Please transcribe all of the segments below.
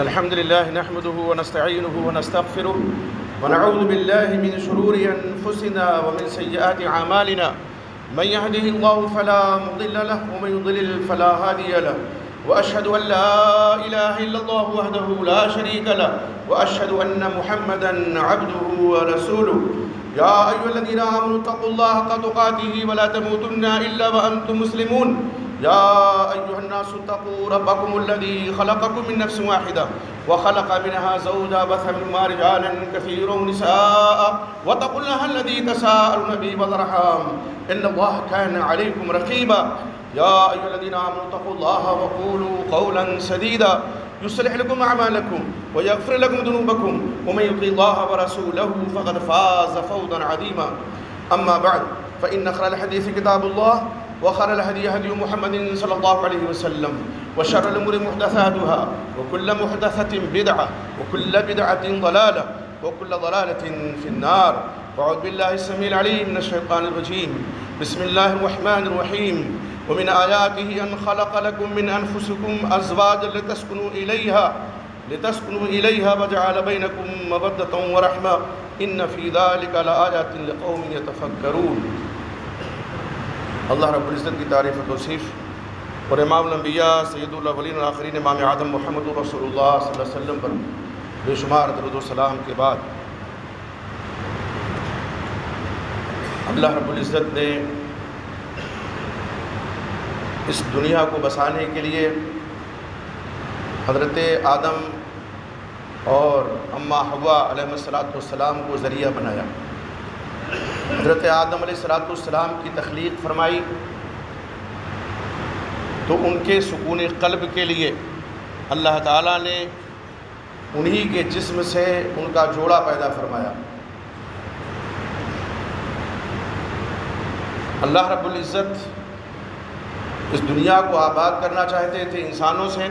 الحمد لله نحمده ونستعينه ونستغفره ونعوذ بالله من شرور أنفسنا ومن سيئات أعمالنا من يهده الله فلا مضل له ومن يضلل فلا هادي له وأشهد أن لا إله إلا الله وحده لا شريك له وأشهد أن محمدا عبده ورسوله يا أيها الذين آمنوا اتقوا الله حق تقاته ولا تموتن إلا وأنتم مسلمون يا أيها الناس اتقوا ربكم الذي خلقكم من نفس واحدة وخلق منها زوجها وبث منهما رجالا كثيرا ونساء واتقوا الله الذي تساءلون به والأرحام إن الله كان عليكم رقيبا يا أيها الذين آمنوا اتقوا الله وقولوا قولا سديدا يصلح لكم أعمالكم ويغفر لكم ذنوبكم ومن يطع الله ورسوله فقد فاز فوزا عظيما أما بعد فإن خير الحديث كتاب الله وخير الهدي هدي محمد صلى الله عليه وسلم وشر الأمور محدثاتها وكل محدثة بدعة وكل بدعة ضلالة وكل ضلالة في النار وأعوذ بالله السميع العليم من الشيطان الرجيم بسم الله الرحمن الرحيم ومن آياته أن خلق لكم من أنفسكم أزواجا لتسكنوا إليها وجعل بينكم مودة ورحمة إن في ذلك لآيات لقوم يتفكرون۔ اللہ رب العزت کی تعریف و توصیف اور امام الانبیاء سید الاولین والآخرین امام اعظم محمد رسول اللہ صلی اللہ علیہ وسلم پر بے شمار درود و سلام کے بعد اللہ رب العزت نے اس دنیا کو بسانے کے لیے حضرت آدم اور اماں حوا علیہ السلام کو ذریعہ بنایا۔ حضرت آدم علیہ السلام کی تخلیق فرمائی تو ان کے سکون قلب کے لیے اللہ تعالیٰ نے انہی کے جسم سے ان کا جوڑا پیدا فرمایا۔ اللہ رب العزت اس دنیا کو آباد کرنا چاہتے تھے انسانوں سے،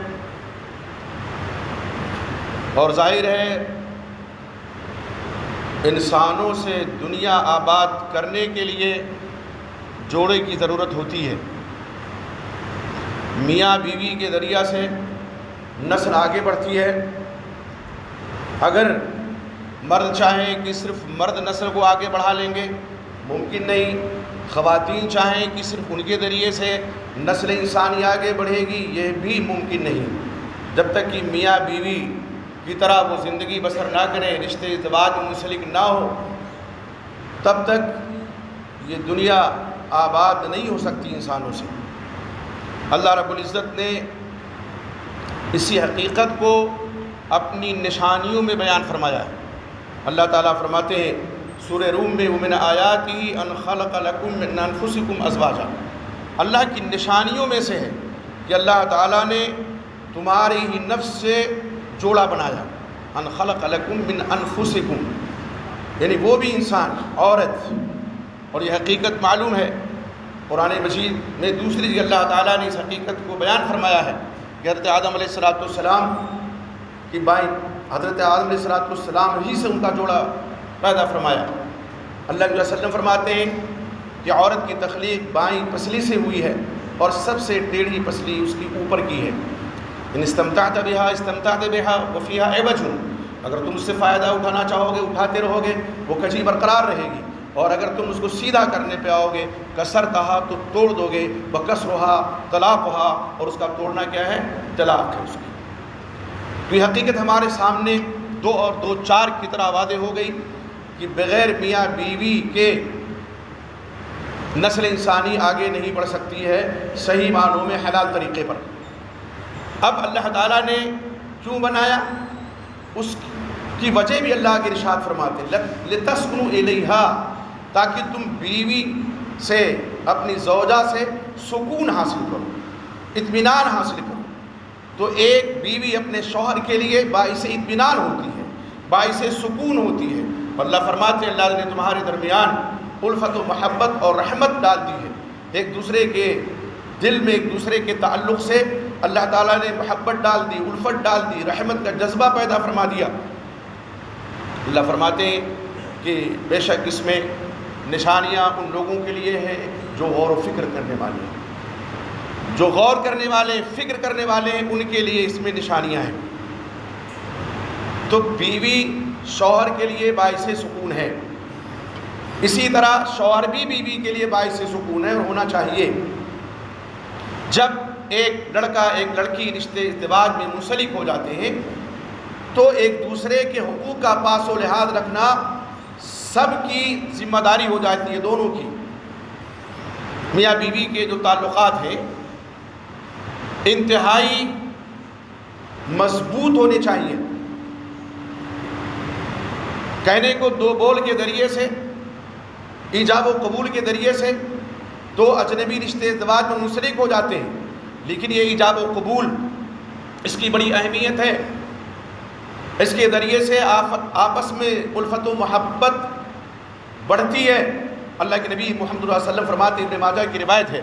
اور ظاہر ہے انسانوں سے دنیا آباد کرنے کے لیے جوڑے کی ضرورت ہوتی ہے۔ میاں بیوی کے ذریعہ سے نسل آگے بڑھتی ہے۔ اگر مرد چاہیں کہ صرف مرد نسل کو آگے بڑھا لیں گے، ممکن نہیں۔ خواتین چاہیں کہ صرف ان کے ذریعے سے نسل انسانی آگے بڑھے گی، یہ بھی ممکن نہیں۔ جب تک کہ میاں بیوی کی طرح وہ زندگی بسر نہ کریں، رشتے ازدواج میں منسلک نہ ہو، تب تک یہ دنیا آباد نہیں ہو سکتی انسانوں سے۔ اللہ رب العزت نے اسی حقیقت کو اپنی نشانیوں میں بیان فرمایا ہے۔ اللہ تعالیٰ فرماتے ہیں سورہ روم میں وَمِنْ آیَاتِهِ أَنْ خَلَقَ لَكُم مِّنْ أَنفُسِكُمْ أَزْوَاجًا، اللہ کی نشانیوں میں سے ہے کہ اللہ تعالیٰ نے تمہاری ہی نفس سے جوڑا بنایا۔ ان خلق لکم من انفسکم، یعنی وہ بھی انسان، عورت۔ اور یہ حقیقت معلوم ہے، قرآن مجید میں دوسری جگہ اللہ تعالیٰ نے اس حقیقت کو بیان فرمایا ہے کہ حضرت آدم علیہ السلام کی بائیں، حضرت آدم علیہ السلام ہی سے ان کا جوڑا پیدا فرمایا۔ اللہ علیہ وسلم فرماتے ہیں کہ عورت کی تخلیق بائیں پسلی سے ہوئی ہے، اور سب سے ٹیڑھی پسلی اس کی اوپر کی ہے۔ ان استمتعت بها وفيها عوج، اگر تم اس سے فائدہ اٹھانا چاہو گے اٹھاتے رہو گے، وہ کجی برقرار رہے گی، اور اگر تم اس کو سیدھا کرنے پہ آؤ گے کسرتها تو توڑ دو گے، وکسرها طلاقها، اور اس کا توڑنا کیا ہے؟ طلاق ہے اس کی۔ تو یہ حقیقت ہمارے سامنے دو اور دو چار کی طرح واضح ہو گئی کہ بغیر میاں بیوی کے نسل انسانی آگے نہیں بڑھ سکتی ہے صحیح معنوں میں حلال طریقے پر۔ اب اللہ تعالیٰ نے کیوں بنایا، اس کی وجہ بھی اللہ کے ارشاد فرماتے ہیں لِتَسْكُنُوا إِلَيْهَا، تاکہ تم بیوی سے، اپنی زوجہ سے سکون حاصل کرو، اطمینان حاصل کرو۔ تو ایک بیوی اپنے شوہر کے لیے باعث اطمینان ہوتی ہے، باعث سکون ہوتی ہے۔ اللہ فرماتے ہیں اللہ نے تمہارے درمیان الفت و محبت اور رحمت ڈال دی ہے، ایک دوسرے کے دل میں ایک دوسرے کے تعلق سے اللہ تعالیٰ نے محبت ڈال دی، الفت ڈال دی، رحمت کا جذبہ پیدا فرما دیا۔ اللہ فرماتے ہیں کہ بے شک اس میں نشانیاں ان لوگوں کے لیے ہیں جو غور و فکر کرنے والے ہیں، جو غور کرنے والے، فکر کرنے والے ہیں، ان کے لیے اس میں نشانیاں ہیں۔ تو بیوی شوہر کے لیے باعث سکون ہے، اسی طرح شوہر بھی بیوی کے لیے باعث سکون ہے اور ہونا چاہیے۔ جب ایک لڑکا ایک لڑکی رشتے ازدواج میں منسلک ہو جاتے ہیں تو ایک دوسرے کے حقوق کا پاس و لحاظ رکھنا سب کی ذمہ داری ہو جاتی ہے، دونوں کی۔ میاں بیوی کے جو تعلقات ہیں انتہائی مضبوط ہونے چاہیے، کہنے کو دو بول کے ذریعے سے، ایجاب و قبول کے ذریعے سے دو اجنبی رشتے ازدواج میں منسلک ہو جاتے ہیں، لیکن یہ ایجاب و قبول اس کی بڑی اہمیت ہے۔ اس کے ذریعے سے آپس میں الفت و محبت بڑھتی ہے۔ اللہ کے نبی محمد صلی اللہ علیہ وسلم فرماتے ہیں، ابن ماجہ کی روایت ہے،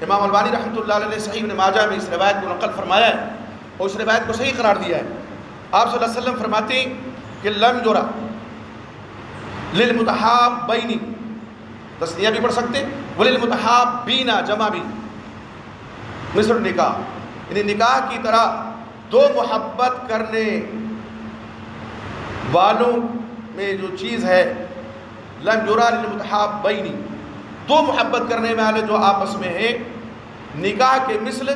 امام البانی رحمۃ اللہ علیہ نے صحیح ابن ماجہ میں اس روایت کو نقل فرمایا ہے اور اس روایت کو صحیح قرار دیا ہے۔ آپ صلی اللہ علیہ وسلم فرماتے ہیں کہ لم یرا للمتحابین، تسنیہ بھی پڑھ سکتے، وللمتحابین جمع بھی، مثل نکاح، یعنی نکاح کی طرح دو محبت کرنے والوں میں جو چیز ہے، لم یرا للمتحابین، دو محبت کرنے والے جو آپس میں ہیں، نکاح کے مثل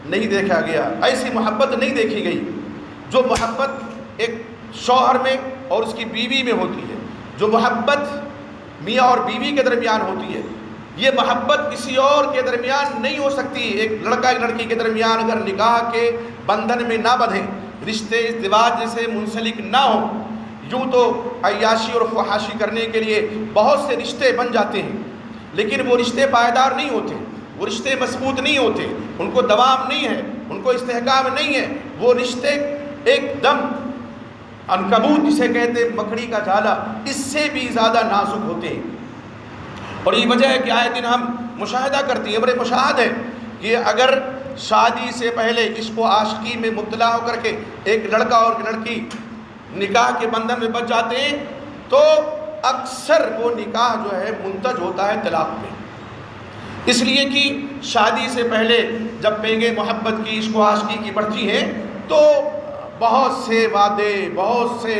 نہیں دیکھا گیا، ایسی محبت نہیں دیکھی گئی جو محبت ایک شوہر میں اور اس کی بیوی میں ہوتی ہے، جو محبت میاں اور بیوی کے درمیان ہوتی ہے، یہ محبت کسی اور کے درمیان نہیں ہو سکتی۔ ایک لڑکا ایک لڑکی کے درمیان اگر نکاح کے بندھن میں نہ بدھیں، رشتے ازدواج جیسے منسلک نہ ہوں، یوں تو عیاشی اور فحاشی کرنے کے لیے بہت سے رشتے بن جاتے ہیں، لیکن وہ رشتے پائیدار نہیں ہوتے، وہ رشتے مضبوط نہیں ہوتے، ان کو دوام نہیں ہے، ان کو استحکام نہیں ہے، وہ رشتے ایک دم عنکبوت جسے کہتے ہیں مکڑی کا جالا، اس سے بھی زیادہ نازک ہوتے ہیں۔ اور یہ وجہ ہے کہ آئے دن ہم مشاہدہ کرتے ہیں، بڑے مشاہد ہے کہ اگر شادی سے پہلے عشق و عاشقی میں مبتلا ہو کر کے ایک لڑکا اور ایک لڑکی نکاح کے بندھن میں بچ جاتے ہیں تو اکثر وہ نکاح جو ہے منتج ہوتا ہے طلاق پہ، اس لیے کہ شادی سے پہلے جب پینگیں محبت کی عشق و عاشقی کی بڑھتی ہیں تو بہت سے وعدے، بہت سے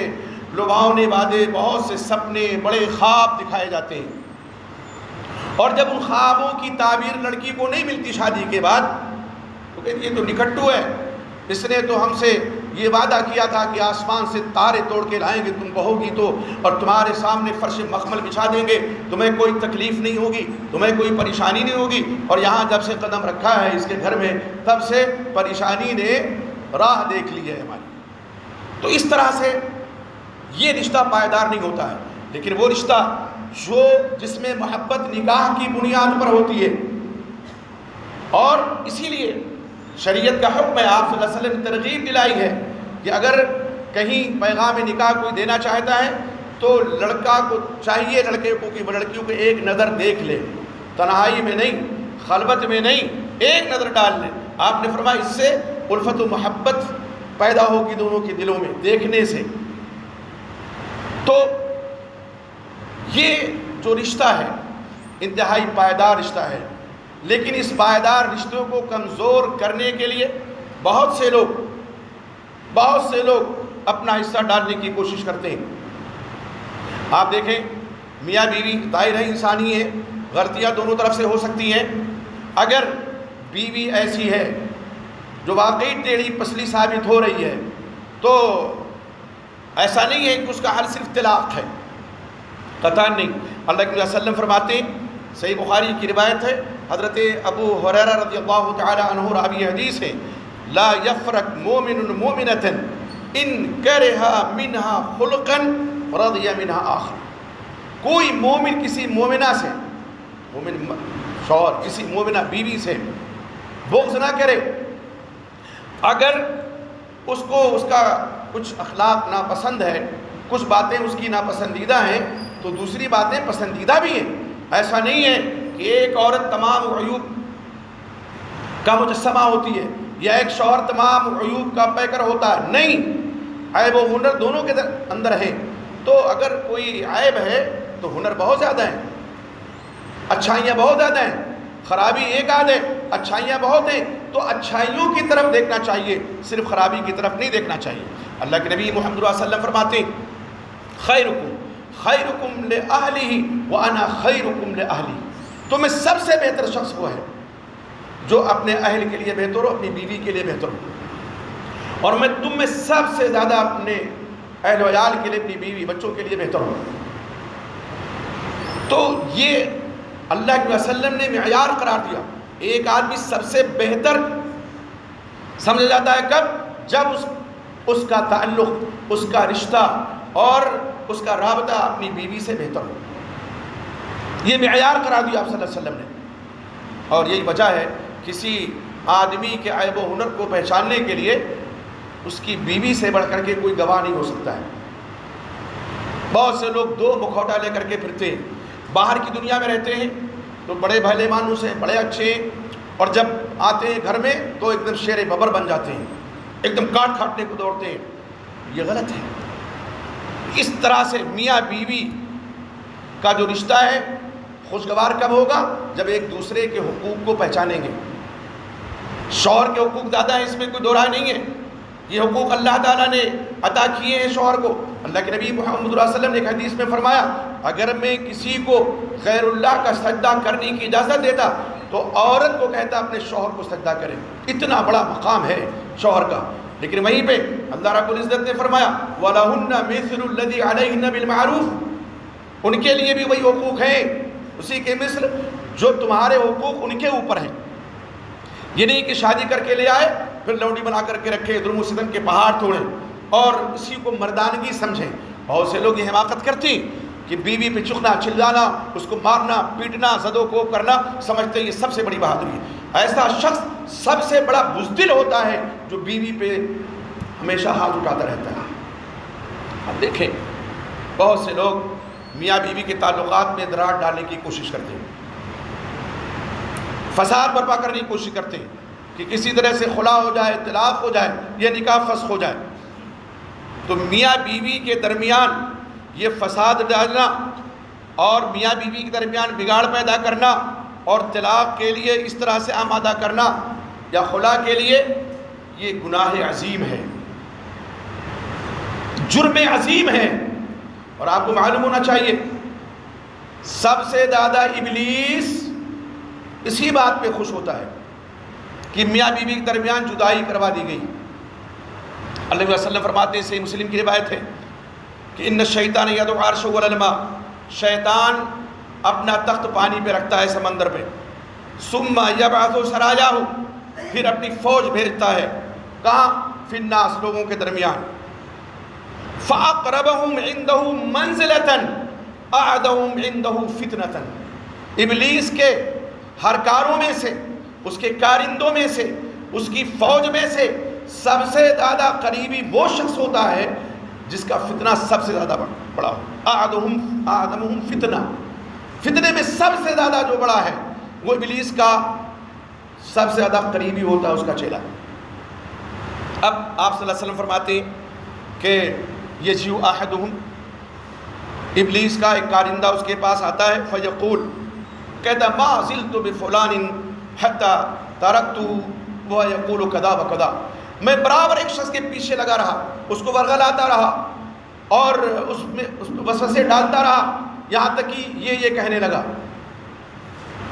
لبھاونے وعدے، بہت سے سپنے، بڑے خواب دکھائے جاتے ہیں، اور جب ان خوابوں کی تعبیر لڑکی کو نہیں ملتی شادی کے بعد تو کہتی ہے یہ تو نکھٹو ہے، اس نے تو ہم سے یہ وعدہ کیا تھا کہ آسمان سے تارے توڑ کے لائیں گے تم کہو گی تو، اور تمہارے سامنے فرش مخمل بچھا دیں گے، تمہیں کوئی تکلیف نہیں ہوگی، تمہیں کوئی پریشانی نہیں ہوگی، اور یہاں جب سے قدم رکھا ہے اس کے گھر میں تب سے پریشانی نے راہ دیکھ لی ہے ہماری۔ تو اس طرح سے یہ رشتہ پائیدار نہیں ہوتا ہے، لیکن وہ رشتہ جو جس میں محبت نکاح کی بنیاد پر ہوتی ہے، اور اسی لیے شریعت کا حکم ہے، آپ صلی اللہ علیہ وسلم نے ترغیب دلائی ہے کہ اگر کہیں پیغام نکاح کوئی دینا چاہتا ہے تو لڑکا کو چاہیے لڑکے کو کہ لڑکیوں کو ایک نظر دیکھ لے، تنہائی میں نہیں، خلوت میں نہیں، ایک نظر ڈال لے۔ آپ نے فرمایا اس سے الفت و محبت پیدا ہوگی دونوں کے دلوں میں دیکھنے سے۔ تو یہ جو رشتہ ہے انتہائی پائیدار رشتہ ہے، لیکن اس پائیدار رشتوں کو کمزور کرنے کے لیے بہت سے لوگ اپنا حصہ ڈالنے کی کوشش کرتے ہیں۔ آپ دیکھیں میاں بیوی دائرہ انسانی ہے، غلطیاں دونوں طرف سے ہو سکتی ہیں۔ اگر بیوی ایسی ہے جو واقعی ٹیڑھی پسلی ثابت ہو رہی ہے تو ایسا نہیں ہے کہ اس کا حل صرف طلاق ہے، قطعاً نہیں۔ اللہ کے وسلم فرماتے ہیں، صحیح بخاری کی روایت ہے، حضرت ابو ہریرہ رضی اللہ تعالی عنہ راوی حدیث ہے، لا یفرق مومن مومنۃ ان کرہ منہا خلقا رضی منہا آخر، کوئی مومن کسی مومنہ سے، مومن شوہر کسی مومنہ بیوی سے بغض نہ کرے، اگر اس کو اس کا کچھ اخلاق ناپسند ہے، کچھ باتیں اس کی ناپسندیدہ ہیں تو دوسری باتیں پسندیدہ بھی ہیں۔ ایسا نہیں ہے کہ ایک عورت تمام عیوب کا مجسمہ ہوتی ہے یا ایک شوہر تمام عیوب کا پیکر ہوتا ہے، نہیں، عیب و ہنر دونوں کے اندر ہیں۔ تو اگر کوئی عیب ہے تو ہنر بہت زیادہ ہے، اچھائیاں بہت زیادہ ہیں، خرابی ایک آدھ ہے، اچھائیاں بہت ہیں، تو اچھائیوں کی طرف دیکھنا چاہیے، صرف خرابی کی طرف نہیں دیکھنا چاہیے۔ اللہ کے نبی محمد صلی اللہ علیہ وسلم فرماتے ہیں خیرکم خیرکم لأہلہ وانا خیرکم لأہلی، تم میں سب سے بہتر شخص وہ ہے جو اپنے اہل کے لیے بہتر ہو، اپنی بیوی کے لیے بہتر ہو، اور میں تم میں سب سے زیادہ اپنے اہل و عیال کے لیے، اپنی بیوی بچوں کے لیے بہتر ہوں۔ تو یہ اللہ کے وسلم نے معیار قرار دیا۔ ایک آدمی سب سے بہتر سمجھا جاتا ہے کب؟ جب اس کا تعلق، اس کا رشتہ اور اس کا رابطہ اپنی بیوی سے بہتر ہو۔ یہ معیار قرار دیا آپ صلی اللہ علیہ وسلم نے، اور یہی وجہ ہے کسی آدمی کے عیب و ہنر کو پہچاننے کے لیے اس کی بیوی سے بڑھ کر کے کوئی گواہ نہیں ہو سکتا ہے۔ بہت سے لوگ دو مکھوٹا لے کر کے پھرتے ہیں، باہر کی دنیا میں رہتے ہیں تو بڑے بھلے مانوس ہیں، بڑے اچھے ہیں، اور جب آتے ہیں گھر میں تو ایک دم شیر ببر بن جاتے ہیں، ایک دم کاٹ کھاٹنے کو دوڑتے ہیں۔ یہ غلط ہے۔ اس طرح سے میاں بیوی کا جو رشتہ ہے خوشگوار کب ہوگا؟ جب ایک دوسرے کے حقوق کو پہچانیں گے۔ شوہر کے حقوق زیادہ ہیں، اس میں کوئی دو رائے نہیں ہے، یہ حقوق اللہ تعالیٰ نے عطا کیے ہیں شوہر کو۔ اللہ کے نبی محمد صلی اللہ علیہ وسلم نے ایک حدیث میں فرمایا اگر میں کسی کو غیر اللہ کا سجدہ کرنے کی اجازت دیتا تو عورت کو کہتا اپنے شوہر کو سجدہ کرے۔ اتنا بڑا مقام ہے شوہر کا، لیکن وہیں پہ اللہ رب العزت نے فرمایا وَلَهُنَّ مِثْلُ الَّذِي عَلَيْهِنَّ بِالْمَعْرُوفِ، ان کے لیے بھی وہی حقوق ہیں اسی کے مثل جو تمہارے حقوق ان کے اوپر ہیں۔ یہ نہیں کہ شادی کر کے لے آئے پھر لونڈی بنا کر کے رکھے، ظلم و ستم کے پہاڑ توڑیں اور اسی کو مردانگی سمجھیں۔ بہت سے لوگ یہ حماقت کرتے ہیں کہ بیوی پہ چکنا، چلانا، اس کو مارنا، پیٹنا، زد و کوب کرنا، سمجھتے ہیں یہ سب سے بڑی بہادری ہے۔ ایسا شخص سب سے بڑا بزدل ہوتا ہے جو بیوی پہ ہمیشہ ہاتھ اٹھاتا رہتا ہے۔ اب دیکھیں بہت سے لوگ میاں بیوی کے تعلقات میں دراڑ ڈالنے کی کوشش کرتے ہیں، فساد برپا کرنے کی کوشش کرتے ہیں کہ کسی طرح سے خلا ہو جائے، طلاق ہو جائے یا نکاح فسخ ہو جائے۔ تو میاں بیوی کے درمیان یہ فساد ڈالنا اور میاں بیوی کے درمیان بگاڑ پیدا کرنا اور طلاق کے لیے اس طرح سے آمادہ کرنا یا خلا کے لیے، یہ گناہ عظیم ہے، جرم عظیم ہے۔ اور آپ کو معلوم ہونا چاہیے سب سے زیادہ ابلیس اسی بات پہ خوش ہوتا ہے کہ میاں بیوی کے درمیان جدائی کروا دی گئی۔ اللہ علیہ وسلم فرماتے ہیں، صحیح مسلم کی روایت ہے کہ ان الشیطان یضع عرشہ علی الماء، شیطان اپنا تخت پانی پہ رکھتا ہے سمندر پہ، ثم یبعث سراجہ، پھر اپنی فوج بھیجتا ہے کہاں؟ فی الناس، لوگوں کے درمیان، فاقربہم عندہ منزلۃ اعدہم عندہ فتنۃ، ابلیس کے ہر کاروں میں سے، اس کے کارندوں میں سے، اس کی فوج میں سے سب سے زیادہ قریبی وہ شخص ہوتا ہے جس کا فتنہ سب سے زیادہ بڑا ہو۔ اعظمہم فتنہ، فتنے میں سب سے زیادہ جو بڑا ہے وہ ابلیس کا سب سے زیادہ قریبی ہوتا ہے، اس کا چیلا۔ اب آپ صلی اللہ علیہ وسلم فرماتے ہیں کہ یجیء احدہم، ابلیس کا ایک کارندہ اس کے پاس آتا ہے، فیقول، کہتا ما زلت بفلان حتی ترکتہ ویقول کذا وکذا، میں برابر ایک شخص کے پیچھے لگا رہا، اس کو ورغلاتا رہا اور اس میں وسوسے ڈالتا رہا، یہاں تک کہ یہ کہنے لگا۔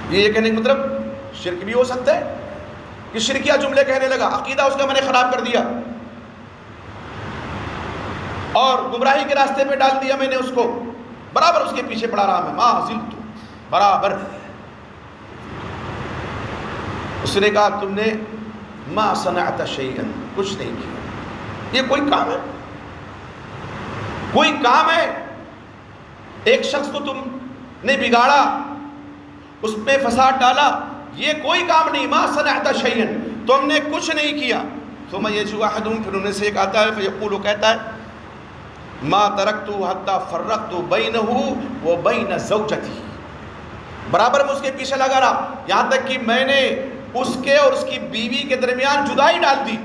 یہ کہنے کا مطلب شرک بھی ہو سکتا ہے کہ شرکیہ جملے کہنے لگا، عقیدہ اس کا میں نے خراب کر دیا اور گمراہی کے راستے پہ ڈال دیا میں نے اس کو، برابر اس کے پیچھے پڑا رہا میں، ما زلت، برابر۔ اس نے کہا تم نے ما صنعت شیئا، کچھ نہیں کیا، یہ کوئی کام ہے؟ کوئی کام ہے؟ ایک شخص کو تم نے بگاڑا، اس میں فساد ڈالا، یہ کوئی کام نہیں، ما صنعت شیئا، تم نے کچھ نہیں کیا۔ ثم یجیء احدہم، پھر انہیں سے ایک آتا ہے، فیقول، کہتا ہے ما ترکت حتی فرقت بینہ وبین زوجتی، برابر میں اس کے پیچھے لگا رہا یہاں تک کہ میں نے اس کے اور اس کی بیوی کے درمیان جدائی ڈال دی،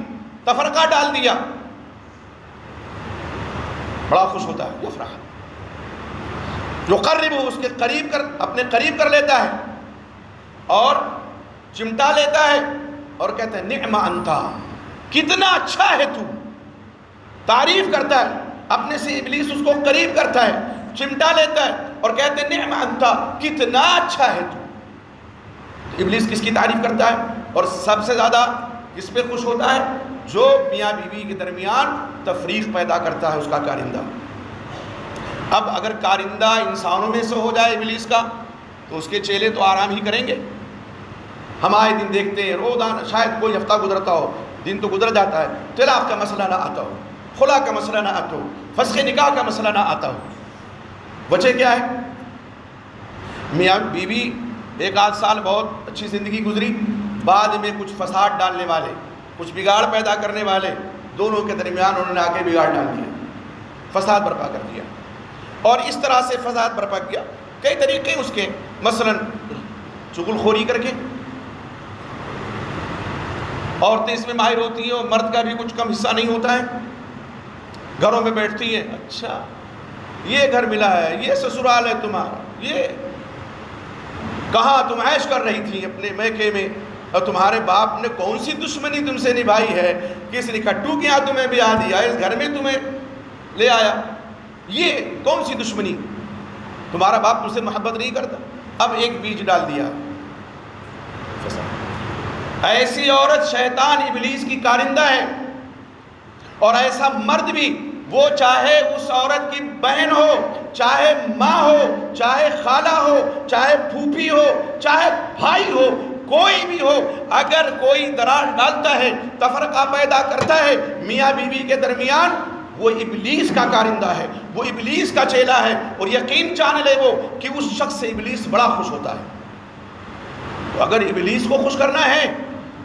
تفرقہ ڈال دیا۔ بڑا خوش ہوتا ہے، یفرح، یقرب، اس کے قریب کر، اپنے قریب کر لیتا ہے اور چمٹا لیتا ہے اور کہتا ہے نعم انتا، کتنا اچھا ہے تو، تعریف کرتا ہے اپنے سے، ابلیس اس کو قریب کرتا ہے، چمٹا لیتا ہے اور کہتے ہیں نعم انتا، کتنا اچھا ہے تو۔ ابلیس کس کی تعریف کرتا ہے اور سب سے زیادہ کس پہ خوش ہوتا ہے؟ جو میاں بیوی کے درمیان تفریق پیدا کرتا ہے، اس کا کارندہ۔ اب اگر کارندہ انسانوں میں سے ہو جائے ابلیس کا، تو اس کے چیلے تو آرام ہی کریں گے۔ ہم آئے دن دیکھتے ہیں، روزانہ شاید کوئی ہفتہ گزرتا ہو، دن تو گزر جاتا ہے، طلاق کا مسئلہ نہ آتا ہو، خلا کا مسئلہ نہ آتا ہو، فسخ نکاح کا مسئلہ نہ آتا ہو۔ وجہ کیا ہے؟ میاں بیوی ایک آدھ سال بہت اچھی زندگی گزری، بعد میں کچھ فساد ڈالنے والے، کچھ بگاڑ پیدا کرنے والے دونوں کے درمیان انہوں نے آ کے بگاڑ ڈال دیا، فساد برپا کر دیا، اور اس طرح سے فساد برپا کیا۔ کئی طریقے اس کے، مثلا چغل خوری کر کے، عورتیں اس میں ماہر ہوتی ہیں اور مرد کا بھی کچھ کم حصہ نہیں ہوتا ہے، گھروں میں بیٹھتی ہیں، اچھا یہ گھر ملا ہے، یہ سسرال ہے تمہارا، یہ کہاں تم عیش کر رہی تھی اپنے میکے میں، اور تمہارے باپ نے کون سی دشمنی تم سے نبھائی ہے، کس نے کٹو کے یہاں تمہیں بیاہ دیا، اس گھر میں تمہیں لے آیا، یہ کون سی دشمنی، تمہارا باپ تم سے محبت نہیں کرتا۔ اب ایک بیج ڈال دیا، ایسی عورت شیطان ابلیس کی کارندہ ہے، اور ایسا مرد بھی، وہ چاہے اس عورت کی بہن ہو، چاہے ماں ہو، چاہے خالہ ہو، چاہے پھوپھی ہو، چاہے بھائی ہو، کوئی بھی ہو، اگر کوئی دراڑ ڈالتا ہے، تفرقہ پیدا کرتا ہے میاں بیوی کے درمیان، وہ ابلیس کا کارندہ ہے، وہ ابلیس کا چیلا ہے، اور یقین جان لے وہ کہ اس شخص سے ابلیس بڑا خوش ہوتا ہے۔ تو اگر ابلیس کو خوش کرنا ہے،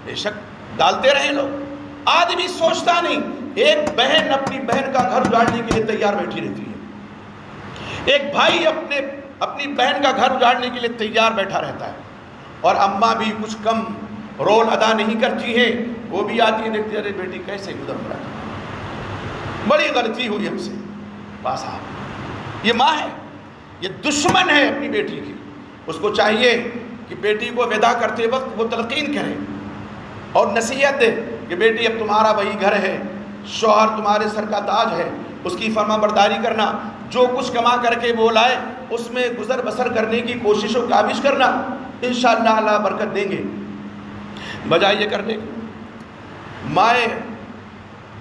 بے شک ڈالتے رہیں لوگ۔ آدمی سوچتا نہیں، ایک بہن اپنی بہن کا گھر اجاڑنے کے لیے تیار بیٹھی رہتی ہے، ایک بھائی اپنی بہن کا گھر اجاڑنے کے لیے تیار بیٹھا رہتا ہے، اور اماں بھی کچھ کم رول ادا نہیں کرتی ہے، وہ بھی آتی ہے، دیکھتی ہے ارے بیٹی کیسے گزر پڑا، بڑی غلطی ہوئی ہم سے، بس یہ ماں ہے، یہ دشمن ہے اپنی بیٹی کی۔ اس کو چاہیے کہ بیٹی کو ودا کرتے وقت وہ تلقین کرے اور نصیحت دے کہ بیٹی اب تمہارا وہی گھر ہے، شوہر تمہارے سر کا تاج ہے، اس کی فرما برداری کرنا، جو کچھ کما کر کے وہ لائے اس میں گزر بسر کرنے کی کوشش و کاوش کرنا، انشاءاللہ اللہ برکت دیں گے۔ بجائے یہ کرنے کی، مائیں،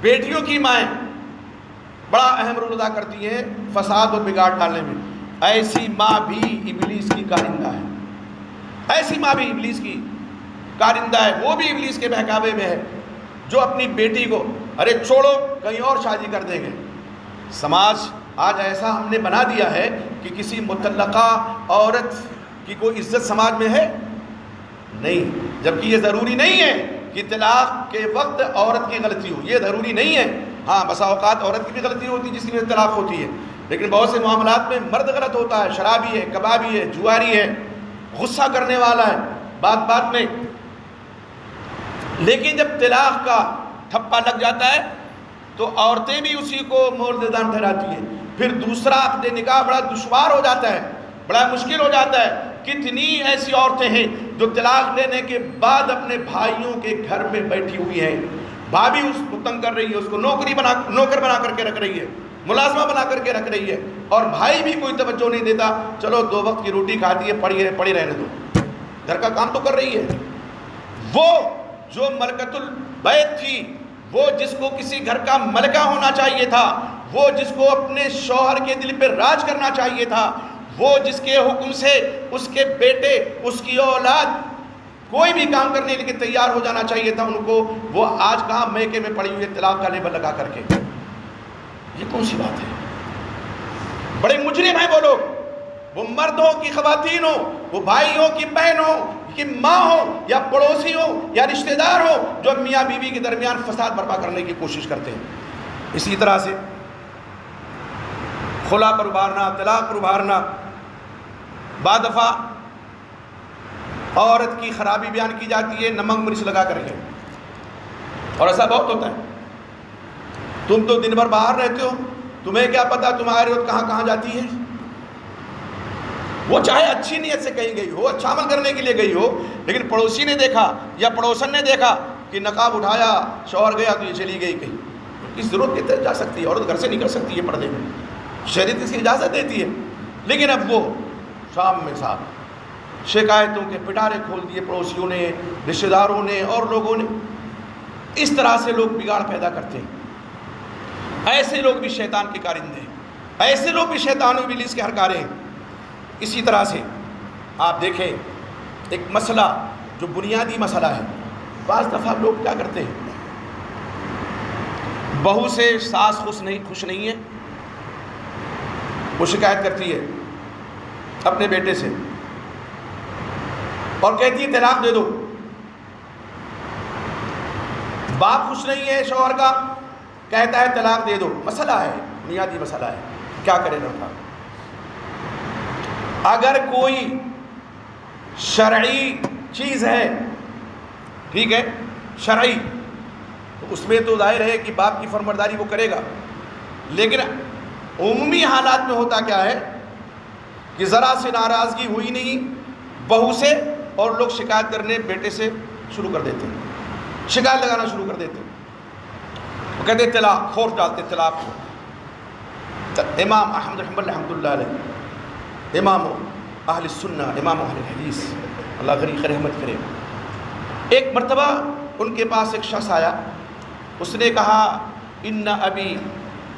بیٹیوں کی مائیں بڑا اہم رول ادا کرتی ہیں فساد اور بگاڑ ڈالنے میں۔ ایسی ماں بھی ابلیس کی کارندہ ہے، ایسی ماں بھی ابلیس کی کارندہ ہے، وہ بھی ابلیس کے بہکاوے میں ہے، جو اپنی بیٹی کو ارے چھوڑو کہیں اور شادی کر دیں گے۔ سماج آج ایسا ہم نے بنا دیا ہے کہ کسی مطلقہ عورت کی کوئی عزت سماج میں ہے نہیں، جبکہ یہ ضروری نہیں ہے کہ طلاق کے وقت عورت کی غلطی ہو، یہ ضروری نہیں ہے۔ ہاں بسا اوقات عورت کی بھی غلطی ہوتی ہے جس کی وجہ سے طلاق ہوتی ہے، لیکن بہت سے معاملات میں مرد غلط ہوتا ہے، شرابی ہے، کبابی ہے، جواری ہے، غصہ کرنے والا ہے بات بات میں، لیکن جب طلاق کا ٹھپا لگ جاتا ہے تو عورتیں بھی اسی کو مورد دان ٹھہراتی ہیں، پھر دوسرا عقد نکاح بڑا دشوار ہو جاتا ہے، بڑا مشکل ہو جاتا ہے۔ کتنی ایسی عورتیں ہیں جو طلاق لینے کے بعد اپنے بھائیوں کے گھر میں بیٹھی ہوئی ہیں، بھابھی اس کو تنگ کر رہی ہے، اس کو نوکر بنا کر کے رکھ رہی ہے، ملازمہ بنا کر کے رکھ رہی ہے، اور بھائی بھی کوئی توجہ نہیں دیتا، چلو 2 وقت کی روٹی کھاتی ہے، پڑی رہنے دو، گھر کا کام تو کر رہی ہے۔ وہ جو ملکۃ البیت تھی، وہ جس کو کسی گھر کا ملکہ ہونا چاہیے تھا، وہ جس کو اپنے شوہر کے دل پہ راج کرنا چاہیے تھا، وہ جس کے حکم سے اس کے بیٹے، اس کی اولاد کوئی بھی کام کرنے کے لیے تیار ہو جانا چاہیے تھا ان کو، وہ آج کہاں میکے میں پڑی ہوئی ہے طلاق کا لیبل لگا کر کے۔ یہ کون سی بات ہے؟ بڑے مجرم ہیں وہ لوگ، وہ مرد ہو کہ خواتین ہو، وہ بھائی ہو کہ بہن ہو کہ ماں ہو یا پڑوسی ہو یا رشتہ دار ہو، جو میاں بیوی کے درمیان فساد برپا کرنے کی کوشش کرتے ہیں۔ اسی طرح سے خلا پر ابھارنا، طلاق پر ابھارنا، بعض دفعہ عورت کی خرابی بیان کی جاتی ہے نمک مرچ لگا کر کے، اور ایسا بہت ہوتا ہے۔ تم تو دن بھر باہر رہتے ہو، تمہیں کیا پتا تمہاری عورت کہاں کہاں جاتی ہے، وہ چاہے اچھی نیت سے کہیں گئی ہو، اچھا عمل کرنے کے لیے گئی ہو، لیکن پڑوسی نے دیکھا یا پڑوسن نے دیکھا کہ نقاب اٹھایا، شوہر گیا تو یہ چلی گئی کہیں، اس ضرورت کی جا سکتی ہے، عورت گھر سے نکل سکتی ہے پردے میں، شریعت اس کی اجازت دیتی ہے. لیکن اب وہ شام میں صاحب شکایتوں کے پٹارے کھول دیے پڑوسیوں نے، رشتہ داروں نے اور لوگوں نے. اس طرح سے لوگ بگاڑ پیدا کرتے ہیں. ایسے لوگ بھی شیطان کے کارندے ہیں، ایسے لوگ بھی شیطان و ابلیس کے ہرکارے ہیں. اسی طرح سے آپ دیکھیں ایک مسئلہ جو بنیادی مسئلہ ہے، بعض دفعہ لوگ کیا کرتے ہیں، بہو سے ساس خوش نہیں ہے، وہ شکایت کرتی ہے اپنے بیٹے سے اور کہتی ہے طلاق دے دو. باپ خوش نہیں ہے شوہر کا، کہتا ہے طلاق دے دو. مسئلہ ہے، بنیادی مسئلہ ہے، کیا کرے لڑکا؟ اگر کوئی شرعی چیز ہے، ٹھیک ہے شرعی، تو اس میں تو ظاہر ہے کہ باپ کی فرمانبرداری وہ کرے گا. لیکن عمومی حالات میں ہوتا کیا ہے کہ ذرا سے ناراضگی ہوئی نہیں بہو سے اور لوگ شکایت کرنے بیٹے سے شروع کر دیتے ہیں، شکایت لگانا شروع کر دیتے ہیں. وہ کہتے ہیں طلاق، فورس ڈالتے طلاق کو. امام احمد رحمۃ اللہ علیہ، امام اہل السنہ، امام اہل الحدیث، اللہ غریق رحمت کرے، ایک مرتبہ ان کے پاس ایک شخص آیا، اس نے کہا ان ابی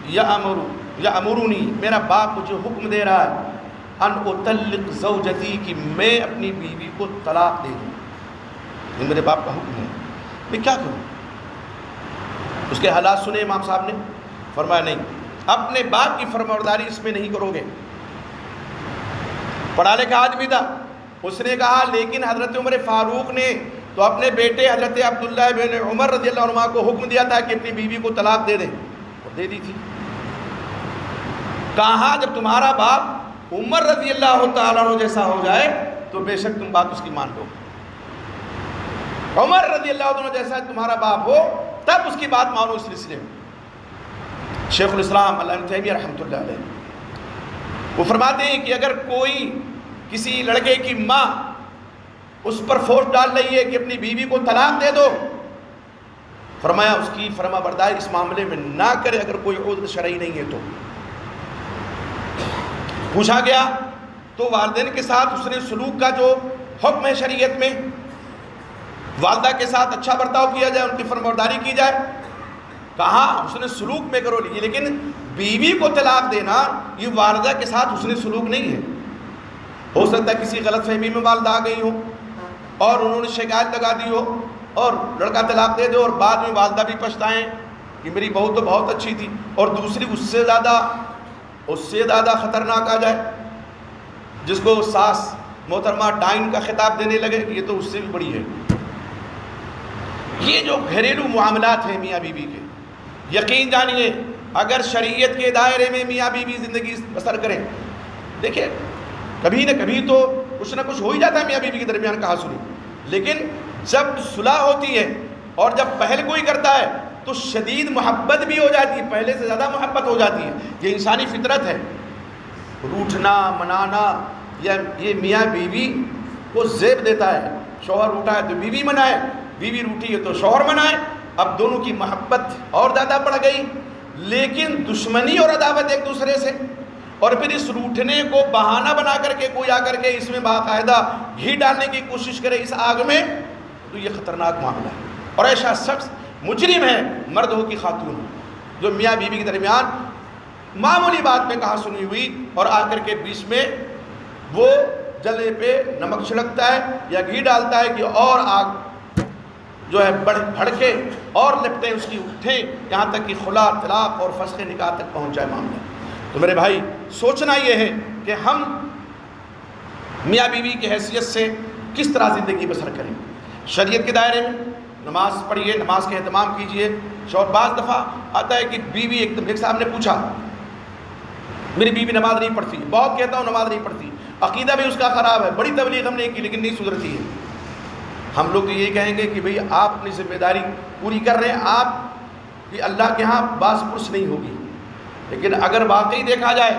یامرنی، میرا باپ مجھے حکم دے رہا ہے ان اطلق زوجتی، کہ میں اپنی بیوی کو طلاق دے دوں. یہ میرے باپ کا حکم ہے، میں کیا کروں؟ اس کے حالات سنے امام صاحب نے، فرمایا نہیں، اپنے باپ کی فرمانبرداری اس میں نہیں کرو گے. پڑھا لکھا آدمی تھا، اس نے کہا لیکن حضرت عمر فاروق نے تو اپنے بیٹے حضرت عبداللہ بن عمر رضی اللہ عنہ کو حکم دیا تھا کہ اپنی بیوی کو طلاق دے دیں، اور دے دی تھی. کہا جب تمہارا باپ عمر رضی اللہ تعالیٰ عنہ جیسا ہو جائے تو بے شک تم بات اس کی مان لو. عمر رضی اللہ عنہ جیسا تمہارا باپ ہو تب اس کی بات مانو. اس سلسلے میں شیخ الاسلام اللہ ابن تیمیہ رحمۃ اللہ علیہ وہ فرماتے ہیں کہ اگر کوئی کسی لڑکے کی ماں اس پر فورس ڈال رہی ہے کہ اپنی بیوی کو طلاق دے دو، فرمایا اس کی فرما برداری اس معاملے میں نہ کرے اگر کوئی عذر شرعی نہیں ہے تو. پوچھا گیا تو والدین کے ساتھ اس نے سلوک کا جو حکم ہے شریعت میں، والدہ کے ساتھ اچھا برتاؤ کیا جائے، ان کی فرمانبرداری کی جائے. کہا اس نے سلوک میں کرو لیجیے، لیکن بیوی کو طلاق دینا یہ والدہ کے ساتھ اس نے سلوک نہیں ہے. ہو سکتا ہے کسی غلط فہمی میں والدہ آ گئی ہو اور انہوں نے شکایت لگا دی ہو اور لڑکا طلاق دے دو، اور بعد میں والدہ بھی پچھتائیں کہ میری بہو تو بہت اچھی تھی، اور دوسری اس سے زیادہ خطرناک آ جائے جس کو ساس محترمہ ڈائن کا خطاب دینے لگے کہ یہ تو اس سے بھی بڑی ہے. یہ جو گھریلو معاملات ہیں میاں بیوی کے، یقین جانیے اگر شریعت کے دائرے میں میاں بیوی زندگی بسر کریں، دیکھیں کبھی نہ کبھی تو کچھ نہ کچھ ہو ہی جاتا ہے میاں بیوی کے درمیان کہا سنی، لیکن جب صلح ہوتی ہے اور جب پہل کوئی کرتا ہے تو شدید محبت بھی ہو جاتی ہے، پہلے سے زیادہ محبت ہو جاتی ہے. یہ انسانی فطرت ہے. روٹھنا منانا یہ میاں بیوی کو زیب دیتا ہے. شوہر روٹا ہے تو بیوی منائے، بیوی روٹی ہے تو شوہر منائے. اب دونوں کی محبت اور زیادہ بڑھ گئی، لیکن دشمنی اور عداوت ایک دوسرے سے، اور پھر اس روٹھنے کو بہانہ بنا کر کے کوئی آ کر کے اس میں باقاعدہ گھی ڈالنے کی کوشش کرے اس آگ میں، تو یہ خطرناک معاملہ ہے. اور ایسا شخص مجرم ہے، مرد ہو کہ خاتون ہو، جو میاں بیوی کے درمیان معمولی بات میں کہا سنی ہوئی اور آ کر کے بیچ میں وہ جلے پہ نمک چھڑکتا ہے یا گھی ڈالتا ہے کہ اور آگ جو ہے بھڑکے اور لپٹیں اس کی اٹھیں، یہاں تک کہ خلا، طلاق اور فسخ نکاح تک پہنچ جائے معاملہ. تو میرے بھائی سوچنا یہ ہے کہ ہم میاں بیوی کی حیثیت سے کس طرح زندگی بسر کریں. شریعت کے دائرے میں نماز پڑھیے، نماز کا اہتمام کیجیے. اور بعض دفعہ آتا ہے کہ بیوی ایک صاحب نے پوچھا میری بیوی نماز نہیں پڑھتی، بہت کہتا ہوں نماز نہیں پڑھتی، عقیدہ بھی اس کا خراب ہے، بڑی تبلیغ ہم نے کی لیکن نہیں سدھرتی ہے. ہم لوگ تو یہی کہیں گے کہ بھئی آپ اپنی ذمہ داری پوری کر رہے ہیں، آپ کی اللہ کے ہاں باس پرس نہیں ہوگی. لیکن اگر واقعی دیکھا جائے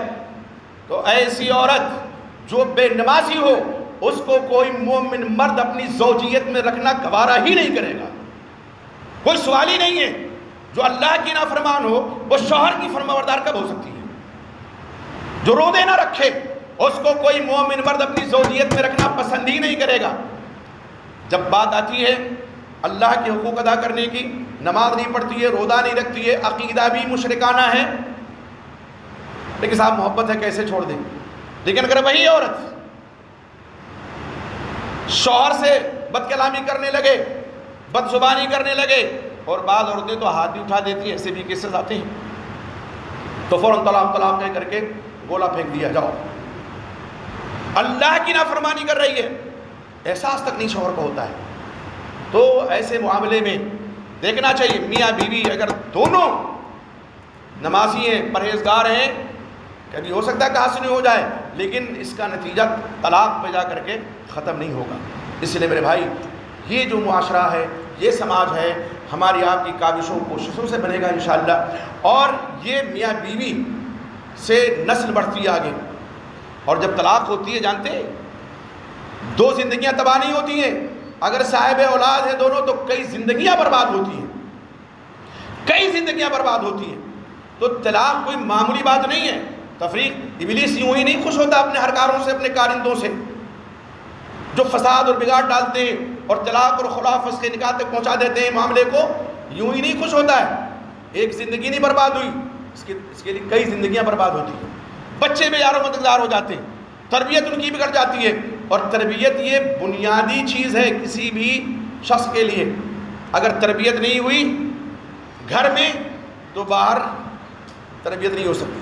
تو ایسی عورت جو بے نمازی ہو اس کو کوئی مومن مرد اپنی زوجیت میں رکھنا گوارا ہی نہیں کرے گا، کوئی سوال ہی نہیں ہے۔ جو اللہ کی نافرمان ہو وہ شوہر کی فرمانبردار کب ہو سکتی ہے؟ جو روزے نہ رکھے اس کو کوئی مومن مرد اپنی زوجیت میں رکھنا پسند ہی نہیں کرے گا۔ جب بات آتی ہے اللہ کے حقوق ادا کرنے کی، نماز نہیں پڑھتی ہے، روزہ نہیں رکھتی ہے، عقیدہ بھی مشرکانہ ہے، لیکن صاحب محبت ہے کیسے چھوڑ دیں؟ لیکن اگر وہی عورت شوہر سے بد کلامی کرنے لگے، بد زبانی کرنے لگے، اور بعض عورتیں تو ہاتھ بھی اٹھا دیتی ہیں، ایسے بھی کیسز آتے ہیں، تو فوراً طلاق طلاق کر کے گولا پھینک دیا، جاؤ، اللہ کی نافرمانی کر رہی ہے، احساس تک نہیں شوہر کو ہوتا ہے۔ تو ایسے معاملے میں دیکھنا چاہیے میاں بیوی اگر دونوں نمازی ہیں، پرہیزگار ہیں، کبھی ہو سکتا ہے کہ حاصل ہو جائے، لیکن اس کا نتیجہ طلاق پہ جا کر کے ختم نہیں ہوگا۔ اس لیے میرے بھائی یہ جو معاشرہ ہے، یہ سماج ہے، ہماری آپ کی کاوشوں کوششوں سے بنے گا انشاءاللہ، اور یہ میاں بیوی سے نسل بڑھتی ہے آگے۔ اور جب طلاق ہوتی ہے جانتے ہیں دو زندگیاں تباہ نہیں ہوتی ہیں، اگر صاحب اولاد ہیں دونوں تو کئی زندگیاں برباد ہوتی ہیں، کئی زندگیاں برباد ہوتی ہیں۔ تو طلاق کوئی معمولی بات نہیں ہے۔ تفریق ابلیس یوں ہی نہیں خوش ہوتا اپنے ہرکاروں سے، اپنے کارندوں سے جو فساد اور بگاڑ ڈالتے ہیں اور طلاق اور خلا فسخ نکاح تک پہنچا دیتے ہیں معاملے کو، یوں ہی نہیں خوش ہوتا ہے۔ ایک زندگی نہیں برباد ہوئی، اس کے لیے کئی زندگیاں برباد ہوتی ہیں، بچے بے یار و مددگار ہو جاتے ہیں، تربیت ان کی بگڑ جاتی ہے۔ اور تربیت یہ بنیادی چیز ہے کسی بھی شخص کے لیے، اگر تربیت نہیں ہوئی گھر میں تو باہر تربیت نہیں ہو سکتی۔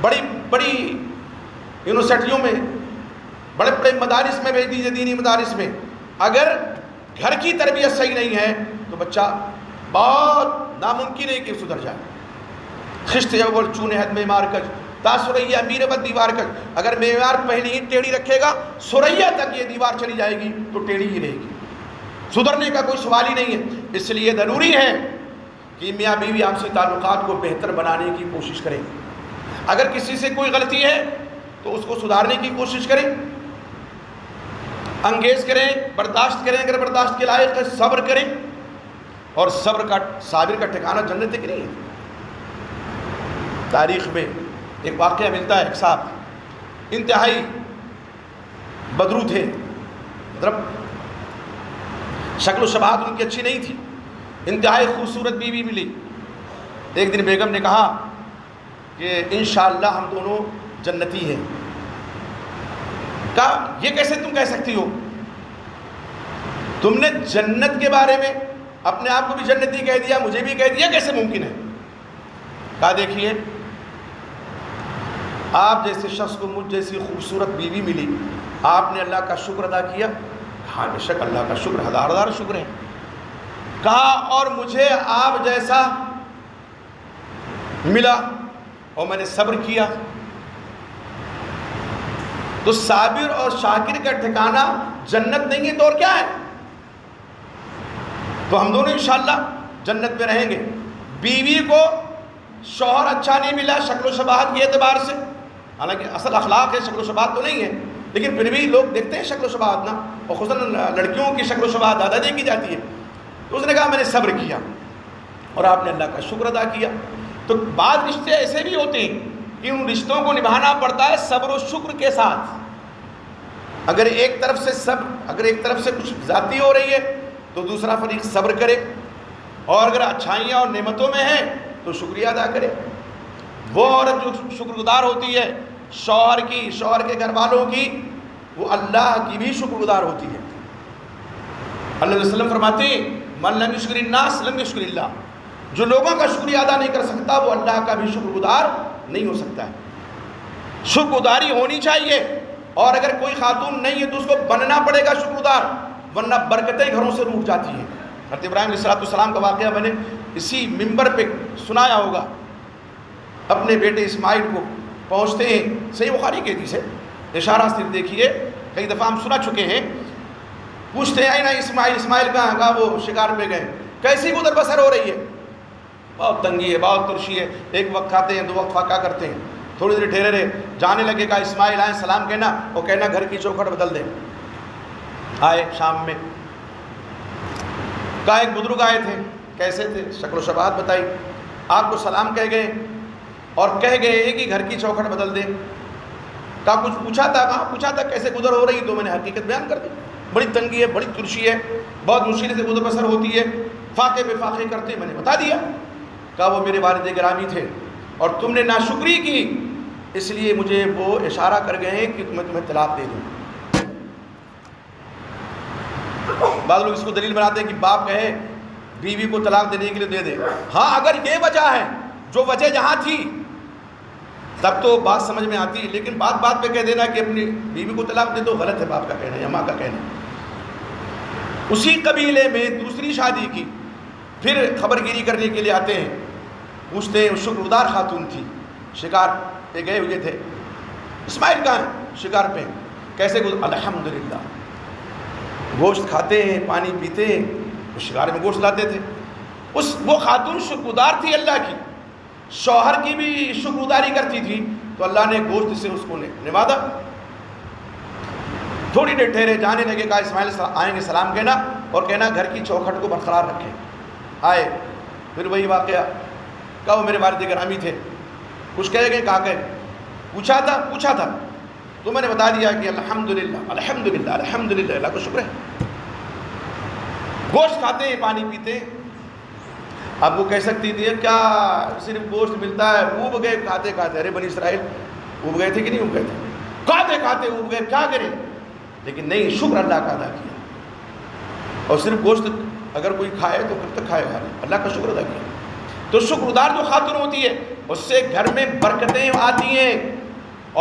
بڑی بڑی یونیورسٹیوں میں، بڑے بڑے مدارس میں بھیج دیجیے، دینی مدارس میں، اگر گھر کی تربیت صحیح نہیں ہے تو بچہ بہت ناممکن ہے کہ سدھر جائے۔ خشت اول چونے حد میں مار کج تا سریا امیر بد دیوار کج، اگر معیار پہلی ہی ٹیڑھی رکھے گا سریا تک یہ دیوار چلی جائے گی تو ٹیڑھی ہی رہے گی، سدھرنے کا کوئی سوال ہی نہیں ہے۔ اس لیے ضروری ہے کہ میاں بیوی آپسی تعلقات کو بہتر بنانے کی کوشش کریں، اگر کسی سے کوئی غلطی ہے تو اس کو سدھارنے کی کوشش کریں، انگیز کریں، برداشت کریں، اگر برداشت کے لائق ہے صبر کریں، اور صابر کا ٹھکانہ جنت تک نہیں ہے۔ تاریخ میں ایک واقعہ ملتا ہے، ایک صاحب انتہائی بدرو تھے، مطلب شکل و شباہت ان کی اچھی نہیں تھی، انتہائی خوبصورت بیوی ملی۔ ایک دن بیگم نے کہا کہ انشاءاللہ ہم دونوں جنتی ہیں۔ کہا یہ کیسے تم کہہ سکتی ہو؟ تم نے جنت کے بارے میں اپنے آپ کو بھی جنتی کہہ دیا، مجھے بھی کہہ دیا، کیسے ممکن ہے؟ کہا دیکھیے آپ جیسے شخص کو مجھ جیسی خوبصورت بیوی ملی، آپ نے اللہ کا شکر ادا کیا؟ ہاں بے شک اللہ کا شکر، ہزار ہزار شکر ہے۔ کہا اور مجھے آپ جیسا ملا اور میں نے صبر کیا، تو صابر اور شاکر کا ٹھکانہ جنت نہیں ہے تو اور کیا ہے؟ تو ہم دونوں انشاءاللہ جنت میں رہیں گے۔ بیوی کو شوہر اچھا نہیں ملا شکل و شباہت کے اعتبار سے، حالانکہ اصل اخلاق ہے، شکل و شباہت تو نہیں ہے، لیکن پھر بھی لوگ دیکھتے ہیں شکل و شباہت نا، اور خصوصاً لڑکیوں کی شکل و شباہت زیادہ دیکھی جاتی ہے۔ تو اس نے کہا میں نے صبر کیا اور آپ نے اللہ کا شکر ادا کیا۔ تو بعض رشتے ایسے بھی ہوتے ہیں کہ ان رشتوں کو نبھانا پڑتا ہے صبر و شکر کے ساتھ۔ اگر ایک طرف سے صبر، اگر ایک طرف سے کچھ زیادتی ہو رہی ہے تو دوسرا فریق صبر کرے، اور اگر اچھائیاں اور نعمتوں میں ہیں تو شکریہ ادا کرے۔ وہ عورت جو شکر گزار ہوتی ہے شوہر کی، شوہر کے گھر والوں کی، وہ اللہ کی بھی شکر گزار ہوتی ہے۔ اللہ علیہ وسلم فرماتے ہیں من لم یشکر الناس لم یشکر اللہ، جو لوگوں کا شکریہ ادا نہیں کر سکتا وہ اللہ کا بھی شکر گزار نہیں ہو سکتا ہے۔ شکر گزاری ہونی چاہیے، اور اگر کوئی خاتون نہیں ہے تو اس کو بننا پڑے گا شکر گزار، ورنہ برکتیں گھروں سے روٹ جاتی ہیں۔ حضرت ابراہیم علیہ السلام کا واقعہ میں نے اسی منبر پہ سنایا ہوگا۔ اپنے بیٹے اسماعیل کو پہنچتے ہیں، صحیح بخاری کے حدیث ہے، اشارہ صرف دیکھیے، کئی دفعہ ہم سنا چکے ہیں۔ پوچھتے ہیں نا اسماعیل کہاں؟ کہا وہ شکار پہ گئے۔ کیسی گزر بسر ہو رہی ہے؟ بہت تنگی ہے، بہت ترشی ہے، ایک وقت کھاتے ہیں دو وقت فاقہ کرتے ہیں۔ تھوڑی دیر ٹھہرے رہے، جانے لگے، کہا اسماعیل آئیں سلام کہنا اور کہنا گھر کی چوکھٹ بدل دیں۔ آئے شام میں، کہا ایک بزرگ آئے تھے، کیسے تھے، شکل و شباہت بتائی، آپ کو سلام کہہ گئے اور کہہ گئے کہ گھر کی چوکھٹ بدل دیں۔ کہا کچھ پوچھا تھا؟ کہاں پوچھا تھا، کیسے گزر ہو رہی؟ تو میں نے حقیقت بیان کر دی، بڑی تنگی ہے، بڑی ترشی ہے، بہت مشکل سے گزر بسر ہوتی ہے، فاقے پہ فاقے کرتے، میں نے بتا دیا۔ کہا وہ میرے والد گرامی تھے اور تم نے ناشکری کی، اس لیے مجھے وہ اشارہ کر گئے ہیں کہ میں تمہیں طلاق دے دوں۔ بعض لوگ اس کو دلیل بناتے ہیں کہ باپ کہے بیوی کو طلاق دینے کے لیے دے دے۔ ہاں اگر یہ وجہ ہے، جو وجہ یہاں تھی تب تو بات سمجھ میں آتی ہے، لیکن بات بات پہ کہہ دینا کہ اپنی بیوی کو طلاق دے دو، غلط ہے باپ کا کہنا یا ماں کا کہنا۔ اسی قبیلے میں دوسری شادی کی، پھر خبر گیری کرنے کے لیے آتے ہیں، پوچھتے ہیں، شکر گزار خاتون تھی، شکار پہ گئے ہوئے تھے، اسماعیل کہاں ہیں؟ شکار پہ۔ کیسے الحمدللہ، گوشت کھاتے ہیں، پانی پیتے ہیں، اس شکار میں گوشت لاتے تھے۔ وہ خاتون شکر گزار تھی اللہ کی، شوہر کی بھی شکر گزاری کرتی تھی، تو اللہ نے گوشت سے اس کو نوازا۔ تھوڑی دیر ٹھہرے، جانے لگے، کہا اسماعیل آئیں گے سلام کہنا اور کہنا گھر کی چوکھٹ کو برقرار رکھیں۔ آئے، پھر وہی واقعہ، کہا وہ میرے والد گرامی تھے، کچھ کہہ گئے، کہا کہ پوچھا تھا تو میں نے بتا دیا کہ الحمدللہ الحمدللہ الحمدللہ، اللہ کا شکر ہے۔ گوشت کھاتے ہیں، پانی پیتے ہیں۔ اب وہ کہہ سکتی تھی کیا صرف گوشت ملتا ہے، اوب گئے کھاتے کھاتے، ارے بنی اسرائیل اوب گئے تھے کہ نہیں اوب گئے تھے، کھاتے کھاتے اوب گئے، کیا کریں؟ لیکن نہیں، شکر اللہ کا ادا کیا، اور صرف گوشت اگر کوئی کھائے تو کب تک کھائے گا، اللہ کا شکر ادا کیا۔ تو شکر گزار جو خاتون ہوتی ہے اس سے گھر میں برکتیں آتی ہیں،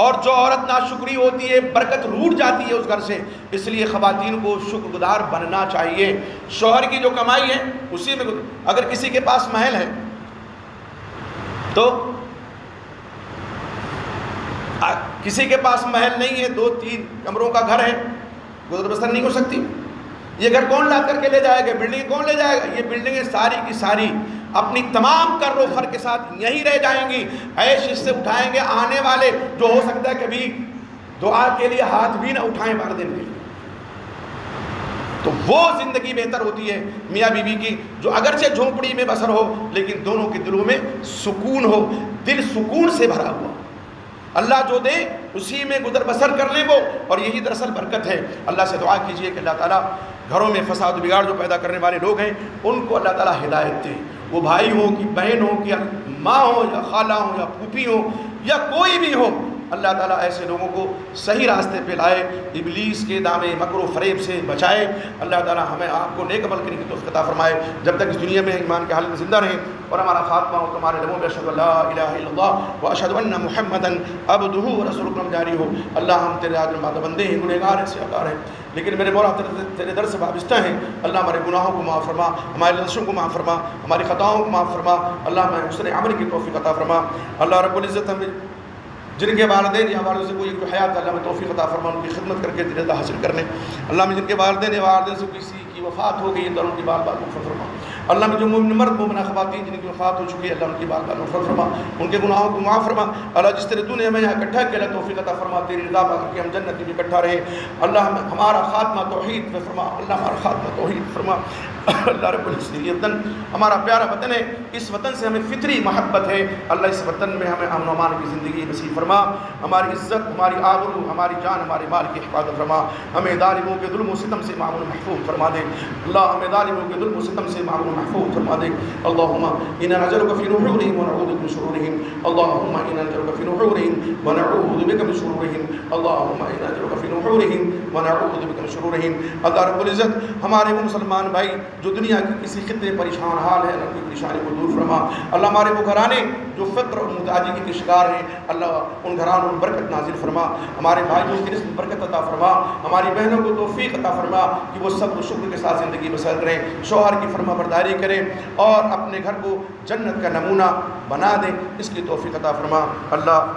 اور جو عورت ناشکری ہوتی ہے برکت روٹ جاتی ہے اس گھر سے۔ اس لیے خواتین کو شکر گزار بننا چاہیے۔ شوہر کی جو کمائی ہے اسی میں، اگر کسی کے پاس محل ہے تو کسی کے پاس محل نہیں ہے، 2-3 کمروں کا گھر ہے، گزر بسر نہیں ہو سکتی، یہ گھر کون لا کر کے لے جائے گا؟ بلڈنگ کون لے جائے گا؟ یہ بلڈنگیں ساری کی ساری اپنی تمام کر و فر کے ساتھ یہیں رہ جائیں گی، عیش اس سے اٹھائیں گے آنے والے، جو ہو سکتا ہے کبھی دعا کے لیے ہاتھ بھی نہ اٹھائیں بار دن کے لیے۔ تو وہ زندگی بہتر ہوتی ہے میاں بیوی کی، جو اگرچہ جھونپڑی میں بسر ہو لیکن دونوں کے دلوں میں سکون ہو، دل سکون سے بھرا ہوا، اللہ جو دے اسی میں گزر بسر کر لیں وہ، اور یہی دراصل برکت ہے۔ اللہ سے دعا کیجئے کہ اللہ تعالیٰ گھروں میں فساد و بگاڑ جو پیدا کرنے والے لوگ ہیں ان کو اللہ تعالیٰ ہدایت دے، وہ بھائی ہو کہ بہن ہو کہ ماں ہو یا خالہ ہو یا پھوپھی ہو یا کوئی بھی ہو، اللہ تعالیٰ ایسے لوگوں کو صحیح راستے پہ لائے، ابلیس کے دامے مکر و فریب سے بچائے۔ اللہ تعالیٰ ہمیں آپ کو نیک عمل کرنے کی توفیق عطا فرمائے، جب تک اس دنیا میں ایمان کے حال میں زندہ رہیں، اور ہمارا خاتمہ ہو تمہارے لبوں میں اشہد لا الہ الا اللہ و اشہد ان محمدًا عبدہ و رسولہ جاری ہو۔ اللہ ہم تیرے عادل بندے ہیں، گنہگار ہیں، سیاہکار ہیں، لیکن میرے مولا تیرے در سے وابستہ ہیں۔ اللہ ہمارے گناہوں کو معاف فرما، ہمارے لفظوں کو معاف فرما، ہماری خطاؤں کو معاف فرما، اللہ ہمیں حسن عمل کی توفیق عطا فرما۔ اللہ رب العزت ہمیں جن کے والدین یا والدوں سے کوئی حیات، اللہ میں توفیق عطا فرما ان کی خدمت کر کے تیرے رضا حاصل کرنے۔ اللہ میں جن کے والدین یا والدین سے کسی کی وفات ہو گئی، اللہ ان کی بال بال مغفر فرما۔ اللہ میں جو مومن مرد مومنہ خواتین جن کی وفات ہو چکی ہے، اللہ ان کی بال بال مغفر فرما، ان کے گناہوں کو معاف فرما۔ اللہ جس طرح تو نے ہمیں یہاں اکٹھا کیا، اللہ توفیق عطا فرما تیری رضا پا کر کے ہم جنت میں اکٹھا رہیں۔ اللہ ہمارا خاتمہ توحید پہ فرما، اللہ ہمارا خاتمہ توحید فرما۔ اللہ رب العزت، یہ وطن ہمارا پیارا وطن ہے، اس وطن سے ہمیں فطری محبت ہے، اللہ اس وطن میں ہمیں امن و امان کی زندگی نصیب فرما، ہماری عزت، ہماری آبرو، ہماری جان، ہمارے مال کی حفاظت فرما، ہمیں ظالموں کے ظلم و ستم سے معمول محفوظ فرما دے۔ اللہ ہمیں ظالموں کے ظلم و ستم سے معمول محفوظ فرما دے۔ اللہم انا نجعلک فی نحورہم ونعوذ بک من شرورہم، اللہم انا نجعلک فی نحورہم ونعوذ بک من شرورہم، اللہم انا نجعلک فی نحورہم ونعوذ بک من شرورہم۔ اللہ رب العزت ہمارے وہ مسلمان بھائی جو دنیا کی کسی خطے پریشان حال ہے، اللہ کی پریشانی کو دور فرما۔ اللہ ہمارے وہ گھرانے جو فقر اور محتاجی کے شکار ہیں، اللہ ان گھرانوں میں برکت نازل فرما، ہمارے بھائیوں کی رزق میں برکت عطا فرما، ہماری بہنوں کو توفیق عطا فرما کہ وہ صبر و شکر کے ساتھ زندگی بسر کریں، شوہر کی فرما برداری کریں اور اپنے گھر کو جنت کا نمونہ بنا دیں، اس کی توفیق عطا فرما۔ اللہ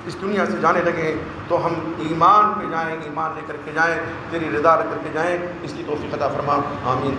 اس دنیا سے جانے لگے تو ہم ایمان پہ جائیں، ایمان لے کر کے جائیں، تیری رضا لے کر کے جائیں، اس کی توفیق عطا فرما۔ آمین۔